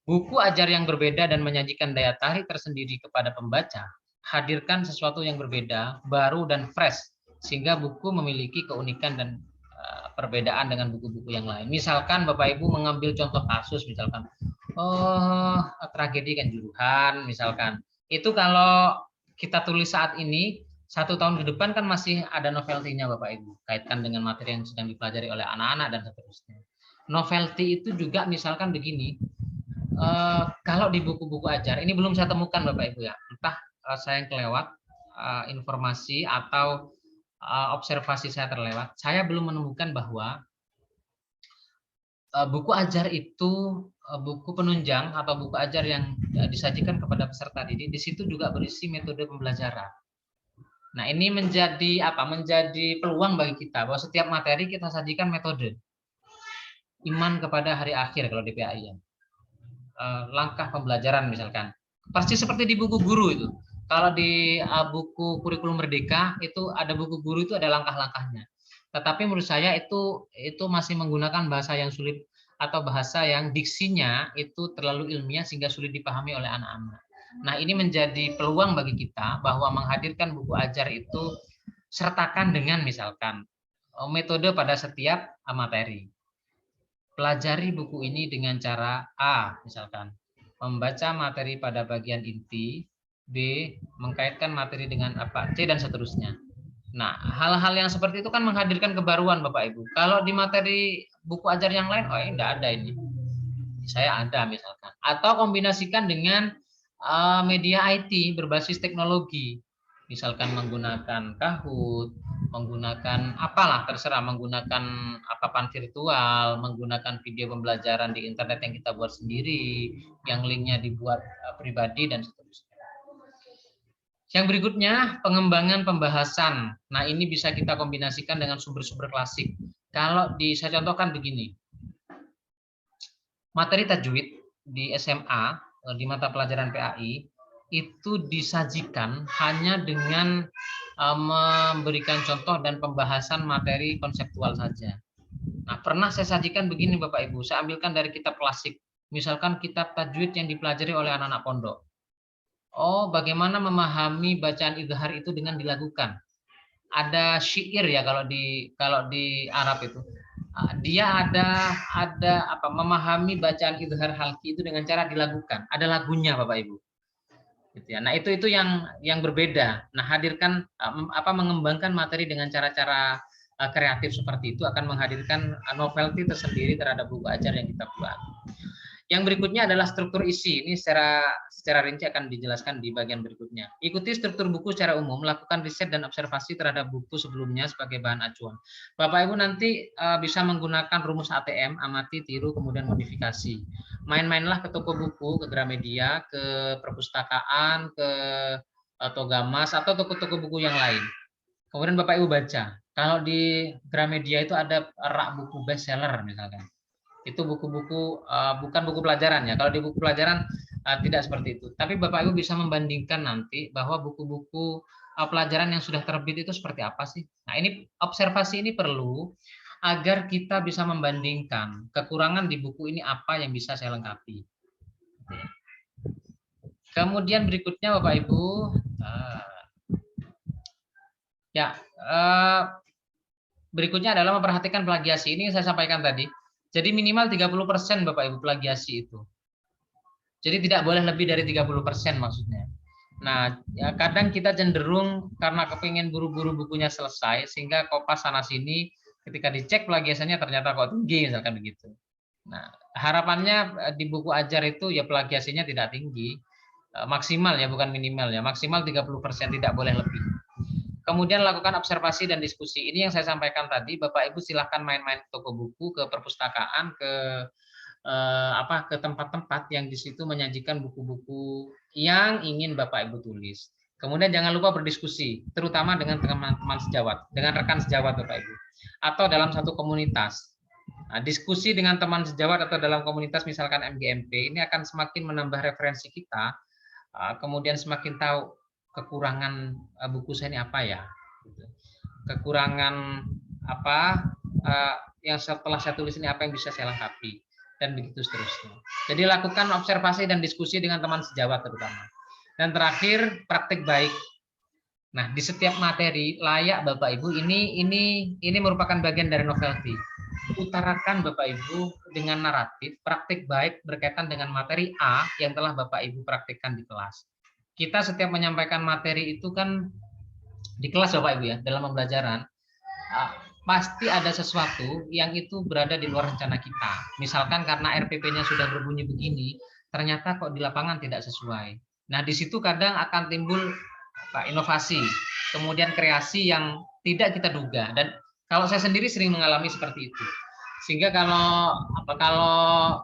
Buku ajar yang berbeda dan menyajikan daya tarik tersendiri kepada pembaca. Hadirkan sesuatu yang berbeda, baru dan fresh, sehingga buku memiliki keunikan dan perbedaan dengan buku-buku yang lain. Misalkan Bapak Ibu mengambil contoh kasus, misalkan, tragedi Kanjuruhan, misalkan. Itu kalau kita tulis saat ini, 1 tahun ke depan kan masih ada novelty-nya Bapak Ibu, kaitkan dengan materi yang sedang dipelajari oleh anak-anak dan seterusnya. Novelty itu juga misalkan begini, kalau di buku-buku ajar, ini belum saya temukan Bapak Ibu ya, entah saya yang kelewat informasi atau observasi saya terlewat, saya belum menemukan bahwa buku ajar itu, buku penunjang atau buku ajar yang disajikan kepada peserta didik, di situ juga berisi metode pembelajaran. Nah, ini menjadi apa? Menjadi peluang bagi kita bahwa setiap materi kita sajikan metode. Iman kepada hari akhir kalau di PAI ya. Langkah pembelajaran misalkan. Pasti seperti di buku guru itu. Kalau di buku kurikulum merdeka itu ada buku guru itu ada langkah-langkahnya. Tetapi menurut saya itu masih menggunakan bahasa yang sulit atau bahasa yang diksinya itu terlalu ilmiah sehingga sulit dipahami oleh anak-anak. Nah, ini menjadi peluang bagi kita bahwa menghadirkan buku ajar itu sertakan dengan misalkan metode pada setiap materi. Pelajari buku ini dengan cara A, misalkan membaca materi pada bagian inti, B, mengkaitkan materi dengan apa, C, dan seterusnya. Nah, hal-hal yang seperti itu kan menghadirkan kebaruan Bapak Ibu. Kalau di materi buku ajar yang lain, oh ini tidak ada ini. Saya ada misalkan. Atau kombinasikan dengan media IT berbasis teknologi. Misalkan menggunakan Kahoot, menggunakan apalah terserah, menggunakan papan virtual, menggunakan video pembelajaran di internet yang kita buat sendiri, yang linknya dibuat pribadi dan seterusnya. Yang berikutnya, pengembangan pembahasan. Nah, ini bisa kita kombinasikan dengan sumber-sumber klasik. Kalau saya contohkan begini, materi tajwid di SMA, di mata pelajaran PAI, itu disajikan hanya dengan memberikan contoh dan pembahasan materi konseptual saja. Nah, pernah saya sajikan begini Bapak Ibu, saya ambilkan dari kitab klasik, misalkan kitab tajwid yang dipelajari oleh anak-anak pondok. Oh, bagaimana memahami bacaan idhar itu dengan dilakukan. Ada syair ya kalau di Arab itu. Dia ada memahami bacaan idhar halki itu dengan cara dilakukan. Ada lagunya Bapak Ibu. Gitu ya. Nah, itu yang berbeda. Nah, hadirkan mengembangkan materi dengan cara-cara kreatif seperti itu akan menghadirkan novelty tersendiri terhadap buku ajar yang kita buat. Yang berikutnya adalah struktur isi. Ini secara rinci akan dijelaskan di bagian berikutnya. Ikuti struktur buku secara umum, lakukan riset dan observasi terhadap buku sebelumnya sebagai bahan acuan. Bapak Ibu nanti bisa menggunakan rumus ATM, amati, tiru, kemudian modifikasi. Main-mainlah ke toko buku, ke Gramedia, ke perpustakaan, ke Togamas atau toko-toko buku yang lain. Kemudian Bapak Ibu baca. Kalau di Gramedia itu ada rak buku bestseller misalkan. Itu buku-buku bukan buku pelajaran ya. Kalau di buku pelajaran tidak seperti itu. Tapi Bapak Ibu bisa membandingkan nanti bahwa buku-buku pelajaran yang sudah terbit itu seperti apa sih. Nah, ini observasi ini perlu agar kita bisa membandingkan kekurangan di buku ini apa yang bisa saya lengkapi. Kemudian berikutnya Bapak Ibu berikutnya adalah memperhatikan plagiasi. Ini yang saya sampaikan tadi. Jadi minimal 30% Bapak Ibu plagiasi itu. Jadi tidak boleh lebih dari 30% maksudnya. Nah, ya kadang kita cenderung karena kepingin buru-buru bukunya selesai sehingga kopas sana sini ketika dicek plagiasinya ternyata kok tinggi misalkan begitu. Nah, harapannya di buku ajar itu ya plagiasinya tidak tinggi, maksimal ya bukan minimal ya, maksimal 30% tidak boleh lebih. Kemudian lakukan observasi dan diskusi. Ini yang saya sampaikan tadi, Bapak Ibu silahkan main-main ke toko buku, ke perpustakaan, ke tempat-tempat yang di situ menyajikan buku-buku yang ingin Bapak Ibu tulis. Kemudian jangan lupa berdiskusi, terutama dengan teman-teman sejawat, dengan rekan sejawat Bapak Ibu, atau dalam satu komunitas. Nah, diskusi dengan teman sejawat atau dalam komunitas misalkan MGMP ini akan semakin menambah referensi kita, kemudian semakin tahu kekurangan buku saya ini apa ya, kekurangan apa yang setelah saya tulis ini apa yang bisa saya lengkapi dan begitu seterusnya. Jadi lakukan observasi dan diskusi dengan teman sejawat terutama. Dan terakhir praktik baik. Nah, di setiap materi layak Bapak Ibu ini merupakan bagian dari novelty. Utarakan Bapak Ibu dengan naratif praktik baik berkaitan dengan materi A yang telah Bapak Ibu praktikkan di kelas. Kita setiap menyampaikan materi itu kan di kelas Bapak Ibu ya, dalam pembelajaran pasti ada sesuatu yang itu berada di luar rencana kita. Misalkan karena RPP-nya sudah berbunyi begini, ternyata kok di lapangan tidak sesuai. Nah, di situ kadang akan timbul inovasi. kemudian kreasi yang tidak kita duga. Dan kalau saya sendiri sering mengalami seperti itu. Sehingga kalau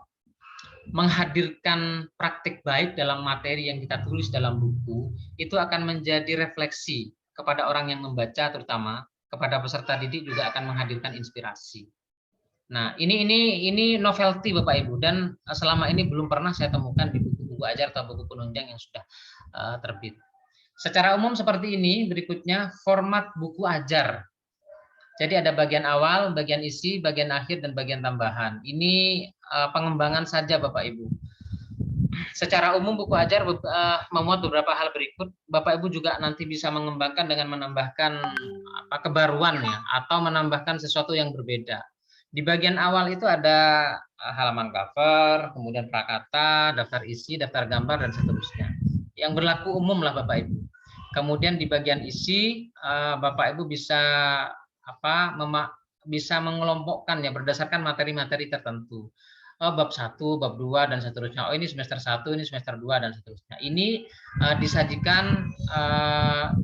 menghadirkan praktik baik dalam materi yang kita tulis dalam buku, itu akan menjadi refleksi kepada orang yang membaca, terutama kepada peserta didik juga akan menghadirkan inspirasi. Nah, ini novelty Bapak Ibu, dan selama ini belum pernah saya temukan di buku-buku ajar atau buku penunjang yang sudah terbit. Secara umum seperti ini, berikutnya format buku ajar. Jadi ada bagian awal, bagian isi, bagian akhir, dan bagian tambahan. Ini pengembangan saja Bapak Ibu. Secara umum buku ajar memuat beberapa hal berikut. Bapak Ibu juga nanti bisa mengembangkan dengan menambahkan kebaruan ya, atau menambahkan sesuatu yang berbeda. Di bagian awal itu ada halaman cover, kemudian prakata, daftar isi, daftar gambar, dan seterusnya. Yang berlaku umum lah Bapak Ibu. Kemudian di bagian isi, Bapak Ibu bisa bisa mengelompokkan ya berdasarkan materi-materi tertentu. Bab 1, bab 2, dan seterusnya. Oh, ini semester 1, ini semester 2, dan seterusnya. Ini disajikan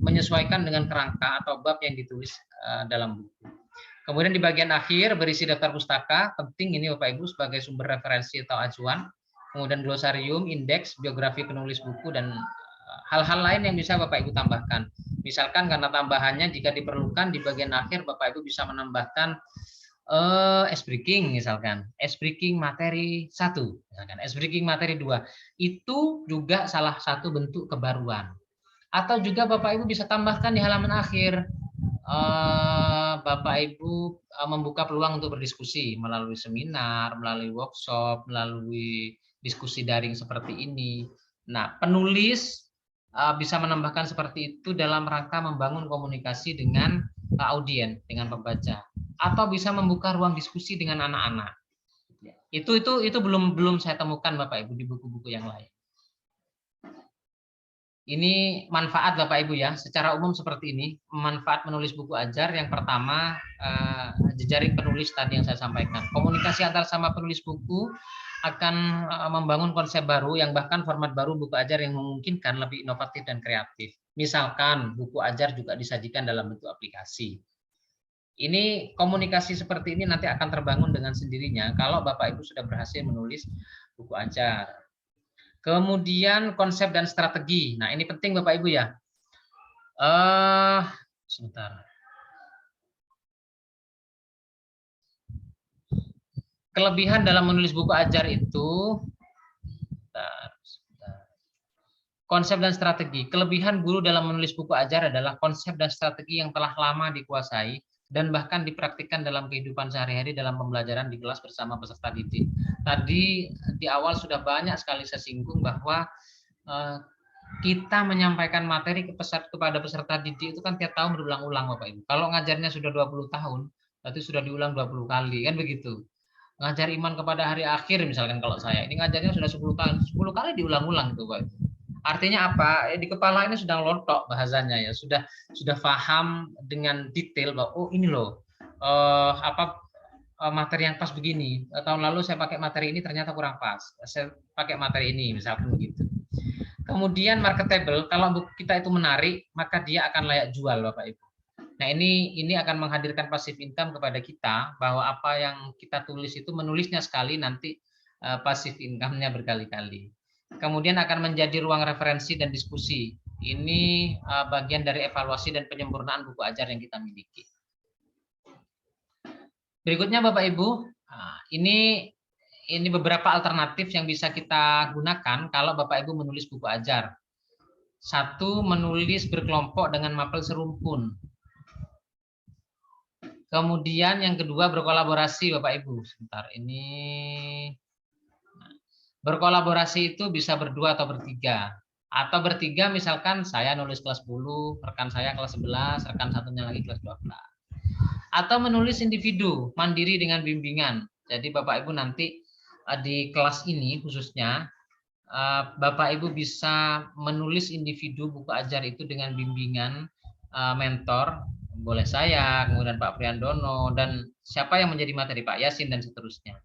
menyesuaikan dengan kerangka atau bab yang ditulis dalam buku. Kemudian di bagian akhir berisi daftar pustaka, penting ini Bapak Ibu sebagai sumber referensi atau acuan. Kemudian glosarium, indeks, biografi penulis buku, dan hal-hal lain yang bisa Bapak Ibu tambahkan. Misalkan karena tambahannya jika diperlukan di bagian akhir Bapak Ibu bisa menambahkan S-breaking misalkan, S-breaking materi 1, misalkan S-breaking materi 2. Itu juga salah satu bentuk kebaruan. Atau juga Bapak Ibu bisa tambahkan di halaman akhir, Bapak Ibu membuka peluang untuk berdiskusi melalui seminar, melalui workshop, melalui diskusi daring seperti ini. Nah, penulis bisa menambahkan seperti itu dalam rangka membangun komunikasi dengan audiens, dengan pembaca, atau bisa membuka ruang diskusi dengan anak-anak. Itu belum saya temukan Bapak Ibu di buku-buku yang lain. Ini manfaat Bapak Ibu ya, secara umum seperti ini. Manfaat menulis buku ajar yang pertama, jejaring penulis tadi yang saya sampaikan. Komunikasi antar sama penulis buku akan membangun konsep baru yang bahkan format baru buku ajar yang memungkinkan lebih inovatif dan kreatif. Misalkan buku ajar juga disajikan dalam bentuk aplikasi. Ini komunikasi seperti ini nanti akan terbangun dengan sendirinya kalau Bapak Ibu sudah berhasil menulis buku ajar. Kemudian konsep dan strategi. Nah, ini penting Bapak Ibu ya. Sebentar. Kelebihan dalam menulis buku ajar itu, konsep dan strategi. Kelebihan guru dalam menulis buku ajar adalah konsep dan strategi yang telah lama dikuasai dan bahkan dipraktikkan dalam kehidupan sehari-hari dalam pembelajaran di kelas bersama peserta didik. Tadi di awal sudah banyak sekali saya singgung bahwa kita menyampaikan materi kepada peserta didik itu kan tiap tahun berulang-ulang Bapak Ibu. Kalau ngajarnya sudah 20 tahun, berarti sudah diulang 20 kali, kan begitu. Ngajar iman kepada hari akhir misalkan kalau saya, ini ngajarnya sudah 10 tahun, 10 kali diulang-ulang itu Bapak Ibu. Artinya apa? Di kepala ini sudah lontok bahasanya ya, sudah paham dengan detail bahwa oh ini loh materi yang pas begini. Tahun lalu saya pakai materi ini ternyata kurang pas. Saya pakai materi ini misalkan begitu. Kemudian marketable, kalau buku kita itu menarik, maka dia akan layak jual Bapak Ibu. Nah, ini akan menghadirkan passive income kepada kita bahwa apa yang kita tulis itu menulisnya sekali nanti passive income-nya berkali-kali. Kemudian akan menjadi ruang referensi dan diskusi. Ini bagian dari evaluasi dan penyempurnaan buku ajar yang kita miliki. Berikutnya Bapak Ibu, ini beberapa alternatif yang bisa kita gunakan kalau Bapak Ibu menulis buku ajar. 1, menulis berkelompok dengan mapel serumpun. Kemudian yang kedua berkolaborasi Bapak Ibu. Sebentar, ini berkolaborasi itu bisa berdua atau bertiga. Atau bertiga misalkan saya nulis kelas 10, rekan saya kelas 11, rekan satunya lagi kelas 12. Atau menulis individu, mandiri dengan bimbingan. Jadi Bapak Ibu nanti di kelas ini khususnya, Bapak Ibu bisa menulis individu buku ajar itu dengan bimbingan mentor, boleh saya, kemudian Pak Priandono, dan siapa yang menjadi materi Pak Yasin dan seterusnya.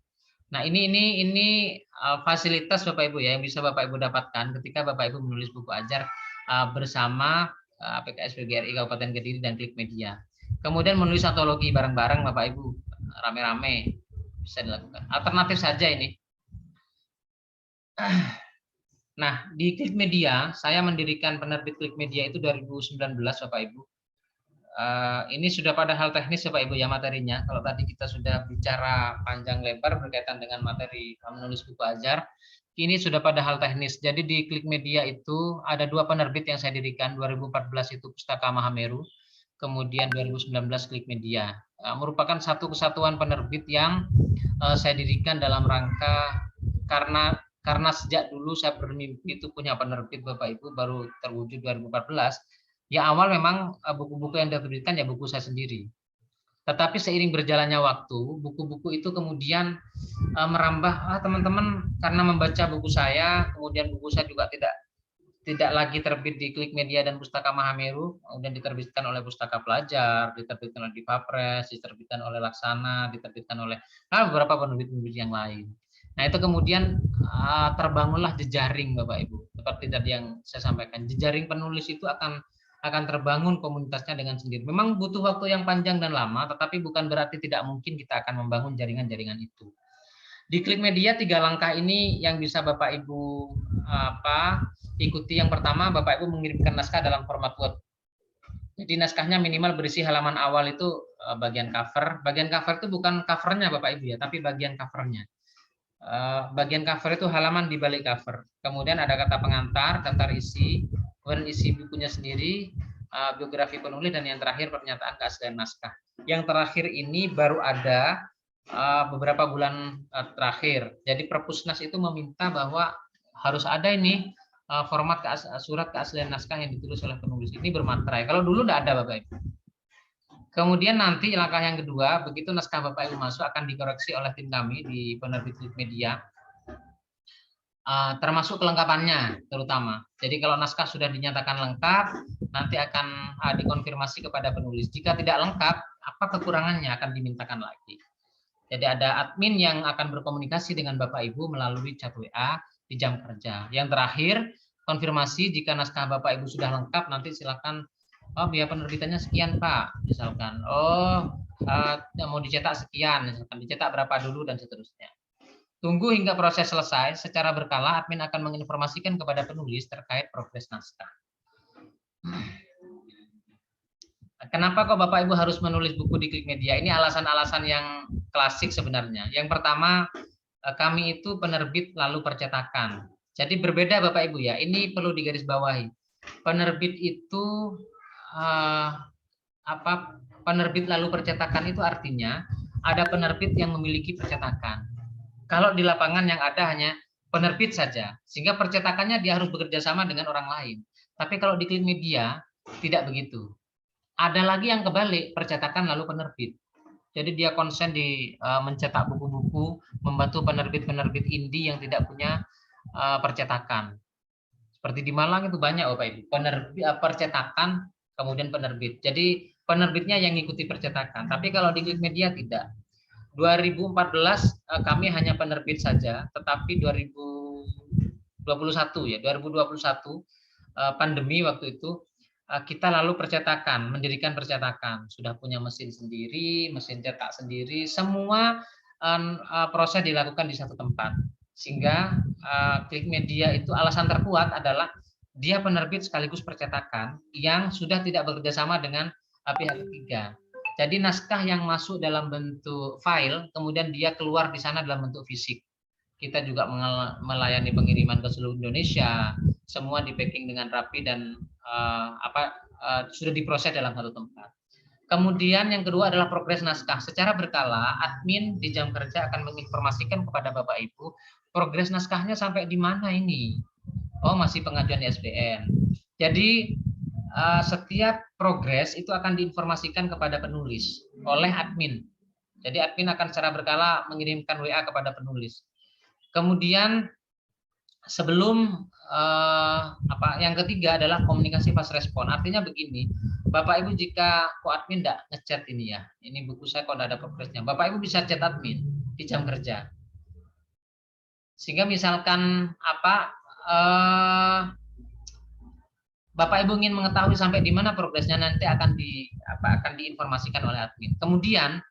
Nah, ini fasilitas Bapak Ibu ya yang bisa Bapak Ibu dapatkan ketika Bapak Ibu menulis buku ajar bersama APKS PGRI Kabupaten Kediri dan Klik Media. Kemudian menulis antologi bareng-bareng Bapak Ibu, rame-rame bisa dilakukan. Alternatif saja ini. Nah, di Klik Media, saya mendirikan penerbit Klik Media itu 2019 Bapak Ibu. Ini sudah pada hal teknis ya Pak Ibu ya materinya. Kalau tadi kita sudah bicara panjang lebar berkaitan dengan materi menulis buku ajar, ini sudah pada hal teknis. Jadi di Klik Media itu ada 2 penerbit yang saya dirikan. 2014 itu Pustaka Mahameru, kemudian 2019 Klik Media. Merupakan satu kesatuan penerbit yang saya dirikan dalam rangka karena sejak dulu saya bermimpi itu punya penerbit Bapak Ibu, baru terwujud 2014. Ya awal memang buku-buku yang diterbitkan ya buku saya sendiri. Tetapi seiring berjalannya waktu, buku-buku itu kemudian merambah, teman-teman karena membaca buku saya, kemudian buku saya juga tidak lagi terbit di Klik Media dan Pustaka Mahameru, kemudian diterbitkan oleh Pustaka Pelajar, diterbitkan oleh Dipapres, diterbitkan oleh Laksana, diterbitkan oleh beberapa penerbit-penerbit yang lain. Nah itu kemudian terbangunlah jejaring Bapak Ibu, seperti tadi yang saya sampaikan, jejaring penulis itu akan terbangun komunitasnya dengan sendiri. Memang butuh waktu yang panjang dan lama, tetapi bukan berarti tidak mungkin kita akan membangun jaringan-jaringan itu. Di Klik Media 3 langkah ini yang bisa Bapak Ibu ikuti. Yang pertama, Bapak Ibu mengirimkan naskah dalam format Word. Jadi naskahnya minimal berisi halaman awal itu bagian cover. Bagian cover itu bukan covernya Bapak Ibu ya, tapi bagian covernya. Bagian cover itu halaman di balik cover. Kemudian ada kata pengantar, daftar isi, kemudian isi bukunya sendiri, biografi penulis, dan yang terakhir pernyataan keaslian naskah. Yang terakhir ini baru ada beberapa bulan terakhir. Jadi Perpusnas itu meminta bahwa harus ada ini format surat keaslian naskah yang ditulis oleh penulis ini bermaterai. Kalau dulu tidak ada Bapak Ibu. Kemudian nanti langkah yang kedua, begitu naskah Bapak Ibu masuk akan dikoreksi oleh tim kami di penerbit Klik Media, termasuk kelengkapannya terutama. Jadi kalau naskah sudah dinyatakan lengkap, nanti akan dikonfirmasi kepada penulis. Jika tidak lengkap, apa kekurangannya akan dimintakan lagi. Jadi ada admin yang akan berkomunikasi dengan Bapak Ibu melalui chat WA di jam kerja. Yang terakhir, konfirmasi jika naskah Bapak Ibu sudah lengkap, nanti silakan, biaya penerbitannya sekian Pak, misalkan. Mau dicetak sekian, misalkan dicetak berapa dulu dan seterusnya. Tunggu hingga proses selesai. Secara berkala, admin akan menginformasikan kepada penulis terkait progres naskah. Kenapa kok Bapak Ibu harus menulis buku di Klik Media? Ini alasan-alasan yang klasik sebenarnya. Yang pertama, kami itu penerbit lalu percetakan. Jadi berbeda Bapak Ibu ya. Ini perlu digarisbawahi. Penerbit itu penerbit lalu percetakan itu artinya ada penerbit yang memiliki percetakan. Kalau di lapangan yang ada hanya penerbit saja, sehingga percetakannya dia harus bekerja sama dengan orang lain. Tapi kalau di Klik Media tidak begitu. Ada lagi yang kebalik, percetakan lalu penerbit. Jadi dia konsen di mencetak buku-buku, membantu penerbit-penerbit indie yang tidak punya percetakan. Seperti di Malang itu banyak Bapak Ibu, penerbit percetakan kemudian penerbit. Jadi penerbitnya yang ngikuti percetakan. Tapi kalau di Klik Media tidak. 2014 kami hanya penerbit saja, tetapi 2021 pandemi waktu itu kita lalu percetakan, mendirikan percetakan, sudah punya mesin sendiri, mesin cetak sendiri, semua proses dilakukan di satu tempat. Sehingga Klik Media itu alasan terkuat adalah dia penerbit sekaligus percetakan yang sudah tidak bekerja sama dengan pihak ketiga. Jadi naskah yang masuk dalam bentuk file, kemudian dia keluar di sana dalam bentuk fisik. Kita juga melayani pengiriman ke seluruh Indonesia, semua di packing dengan rapi dan sudah diproses dalam satu tempat. Kemudian yang kedua adalah progres naskah. Secara berkala, admin di jam kerja akan menginformasikan kepada Bapak Ibu progres naskahnya sampai di mana ini. Oh, masih pengajuan ISBN. Jadi setiap progres itu akan diinformasikan kepada penulis oleh admin. Jadi admin akan secara berkala mengirimkan WA kepada penulis. Kemudian sebelum yang ketiga adalah komunikasi fast respon. Artinya begini, Bapak Ibu jika admin tidak ngechat ini ya, ini buku saya kok ada progresnya, Bapak Ibu bisa chat admin di jam kerja. Sehingga misalkan Bapak Ibu ingin mengetahui sampai di mana progresnya, nanti akan diinformasikan oleh admin. Kemudian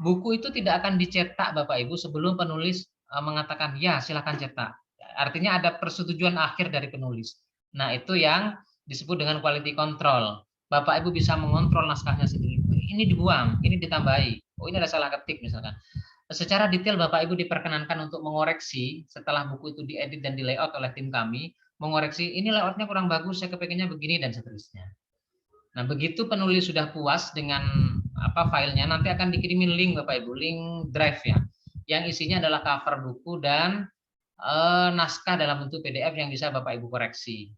buku itu tidak akan dicetak Bapak Ibu sebelum penulis mengatakan ya silakan cetak. Artinya ada persetujuan akhir dari penulis. Nah, itu yang disebut dengan quality control. Bapak Ibu bisa mengontrol naskahnya sendiri. Ini dibuang, ini ditambahi. Oh, ini ada salah ketik misalkan. Secara detail Bapak Ibu diperkenankan untuk mengoreksi setelah buku itu diedit dan di layout oleh tim kami, mengoreksi ini layoutnya kurang bagus, saya kepengennya begini dan seterusnya. Nah, begitu penulis sudah puas dengan filenya, nanti akan dikirimin link Bapak Ibu, link drive ya, yang isinya adalah cover buku dan naskah dalam bentuk PDF yang bisa Bapak Ibu koreksi.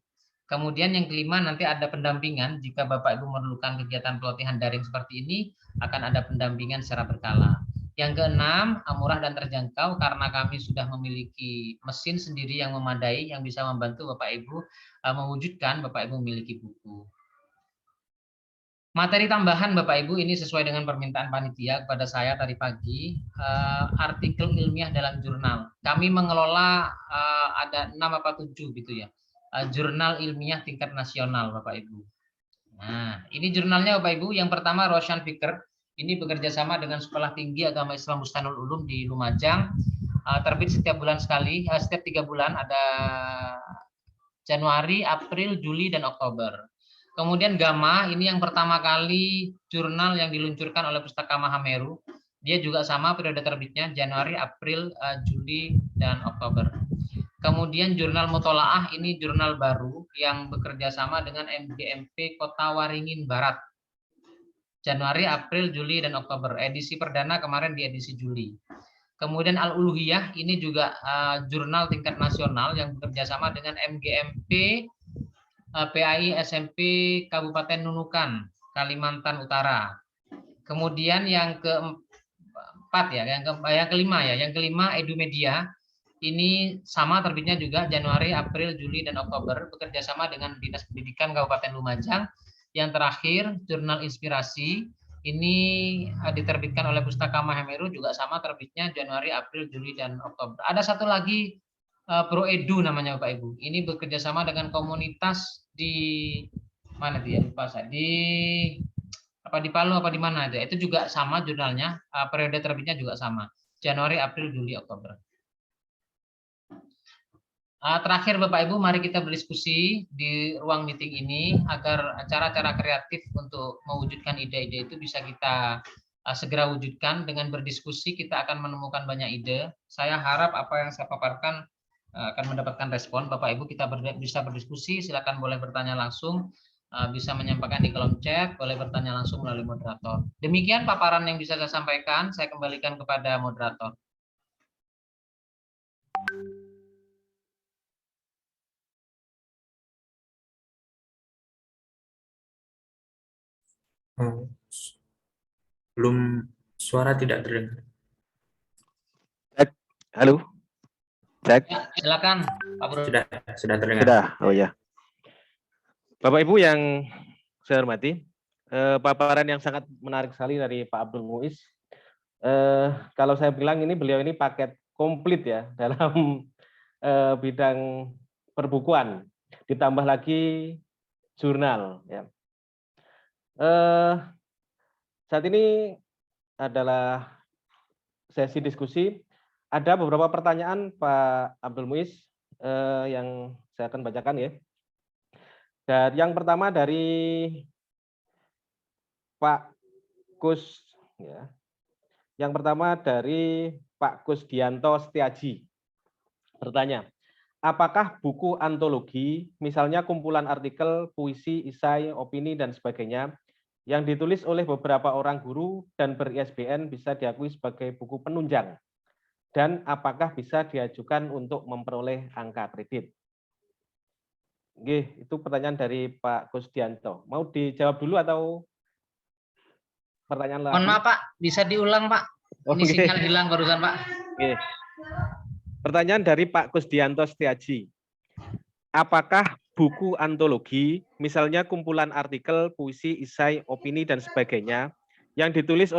Kemudian yang kelima, nanti ada pendampingan. Jika Bapak Ibu memerlukan kegiatan pelatihan daring seperti ini, akan ada pendampingan secara berkala. Yang keenam, murah dan terjangkau karena kami sudah memiliki mesin sendiri yang memadai yang bisa membantu Bapak Ibu mewujudkan Bapak Ibu memiliki buku. Materi tambahan Bapak Ibu ini sesuai dengan permintaan panitia kepada saya tadi pagi, artikel ilmiah dalam jurnal. Kami mengelola ada 6 apa 7 gitu ya, jurnal ilmiah tingkat nasional Bapak Ibu. Nah, ini jurnalnya Bapak Ibu. Yang pertama Roshan Fikr, ini bekerja sama dengan Sekolah Tinggi Agama Islam Bustanul Ulum di Lumajang, terbit setiap bulan sekali, setiap 3 bulan, ada Januari, April, Juli, dan Oktober. Kemudian Gama, ini yang pertama kali jurnal yang diluncurkan oleh Pustaka Mahameru. Dia juga sama periode terbitnya Januari, April, Juli, dan Oktober. Kemudian jurnal Mutolaah, ini jurnal baru yang bekerja sama dengan MGMP Kota Waringin Barat. Januari, April, Juli, dan Oktober. Edisi perdana kemarin di edisi Juli. Kemudian Al-Uluhiyah, ini juga jurnal tingkat nasional yang bekerja sama dengan MGMP PAI SMP Kabupaten Nunukan, Kalimantan Utara. Kemudian yang keempat ya, yang kelima Edumedia. Ini sama terbitnya juga Januari, April, Juli, dan Oktober, bekerja sama dengan Dinas Pendidikan Kabupaten Lumajang. Yang terakhir, Jurnal Inspirasi, ini diterbitkan oleh Pustaka Mahameru, juga sama terbitnya Januari, April, Juli, dan Oktober. Ada satu lagi, ProEdu namanya Bapak Ibu. Ini bekerja sama dengan komunitas di mana dia lupa saya, di Palu apa di mana aja. Itu juga sama jurnalnya, periode terbitnya juga sama, Januari, April, Juli, Oktober. Terakhir Bapak Ibu, mari kita berdiskusi di ruang meeting ini agar cara-cara kreatif untuk mewujudkan ide-ide itu bisa kita segera wujudkan. Dengan berdiskusi kita akan menemukan banyak ide. Saya harap apa yang saya paparkan akan mendapatkan respon. Bapak Ibu, kita bisa berdiskusi, silakan boleh bertanya langsung, bisa menyampaikan di kolom chat, boleh bertanya langsung melalui moderator. Demikian paparan yang bisa saya sampaikan, saya kembalikan kepada moderator. Belum, suara tidak terdengar. Cek. Halo. Cek. Ya, silakan Pak Bro. Sudah terdengar. Sudah. Oh ya. Bapak Ibu yang saya hormati, paparan yang sangat menarik sekali dari Pak Abdul Muiz. Kalau saya bilang ini beliau ini paket komplit ya dalam bidang perbukuan, ditambah lagi jurnal. Ya. Saat ini adalah sesi diskusi. Ada beberapa pertanyaan Pak Abdul Muiz yang saya akan bacakan ya. Dan yang pertama dari Pak Kus, ya. Yang pertama dari Pak Kusdianto Setiaji. Bertanya, apakah buku antologi, misalnya kumpulan artikel, puisi, esai, opini, dan sebagainya, yang ditulis oleh beberapa orang guru dan ber-ISBN bisa diakui sebagai buku penunjang? Dan apakah bisa diajukan untuk memperoleh angka kredit? Oke, itu pertanyaan dari Pak Kusdianto. Mau dijawab dulu atau pertanyaan lagi? Mohon maaf Pak, bisa diulang Pak? Ini sinyal hilang barusan Pak. Oke. Pertanyaan dari Pak Kusdianto Setiaji. Apakah buku antologi, misalnya kumpulan artikel, puisi, esai, opini, dan sebagainya, yang ditulis